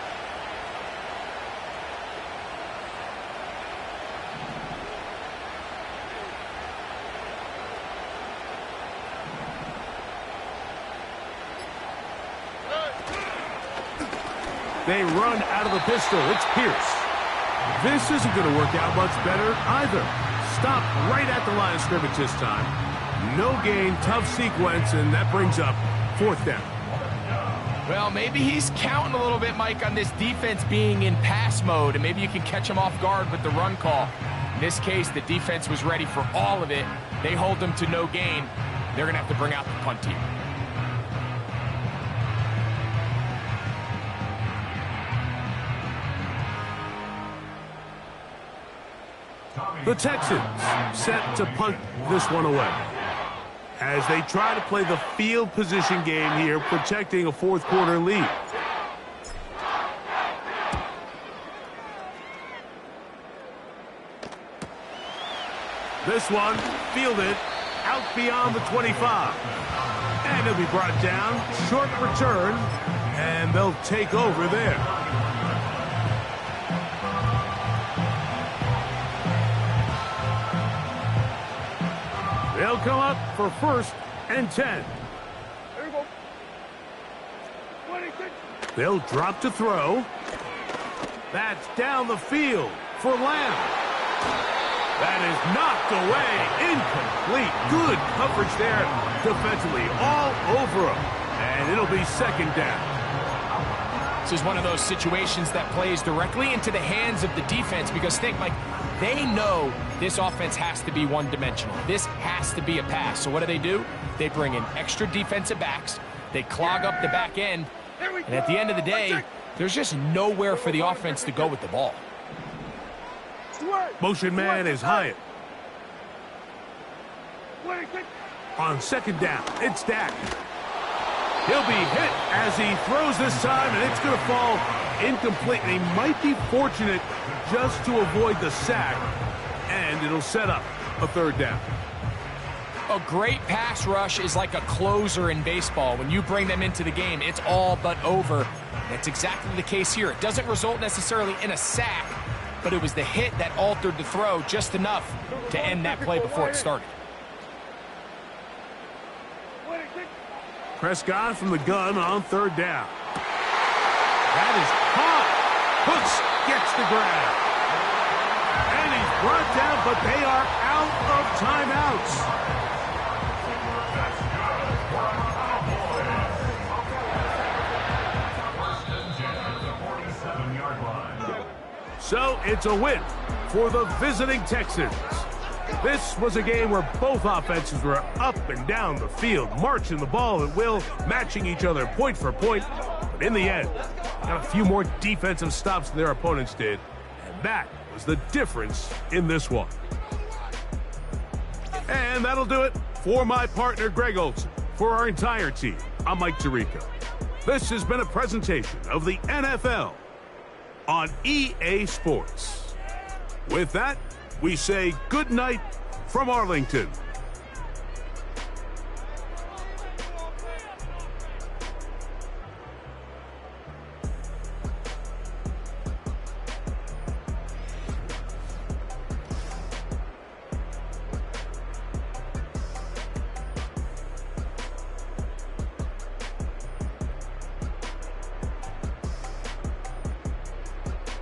They run out of the pistol. It's Pierce. This isn't going to work out much better either. Stop right at the line of scrimmage this time. No gain, tough sequence, and that brings up 4th down. Well, maybe he's counting a little bit, Mike, on this defense being in pass mode, and maybe you can catch him off guard with the run call. In this case, the defense was ready for all of it. They hold them to no gain. They're going to have to bring out the punt team. The Texans set to punt this one away as they try to play the field position game here, protecting a 4th quarter lead. This one fielded out beyond the 25. And he'll be brought down, short return, and they'll take over there. They'll come up for 1st and 10. There you go. 26. They'll drop to throw. That's down the field for Lamb. That is knocked away. Incomplete. Good coverage there defensively. All over him. And it'll be 2nd down. This is one of those situations that plays directly into the hands of the defense because think, Mike, they know this offense has to be one-dimensional. This has to be a pass. So what do? They bring in extra defensive backs. They clog up the back end. And at the end of the day, there's just nowhere for the offense to go with the ball. Motion man is Hyatt. On 2nd down, it's Dak. He'll be hit as he throws this time, and it's going to fall incomplete. And he might be fortunate just to avoid the sack, and it'll set up a 3rd down. A great pass rush is like a closer in baseball. When you bring them into the game, it's all but over. That's exactly the case here. It doesn't result necessarily in a sack, but it was the hit that altered the throw just enough to end that play before it started. Prescott from the gun on 3rd down. That is caught. Hooks gets the grab. And he's brought down, but they are out of timeouts. So it's a win for the visiting Texans. This was a game where both offenses were up and down the field, marching the ball at will, matching each other point for point. But in the end, got a few more defensive stops than their opponents did. And that was the difference in this one. And that'll do it for my partner, Greg Olsen. For our entire team, I'm Mike Tirico. This has been a presentation of the NFL on EA Sports. With that, we say good night from Arlington.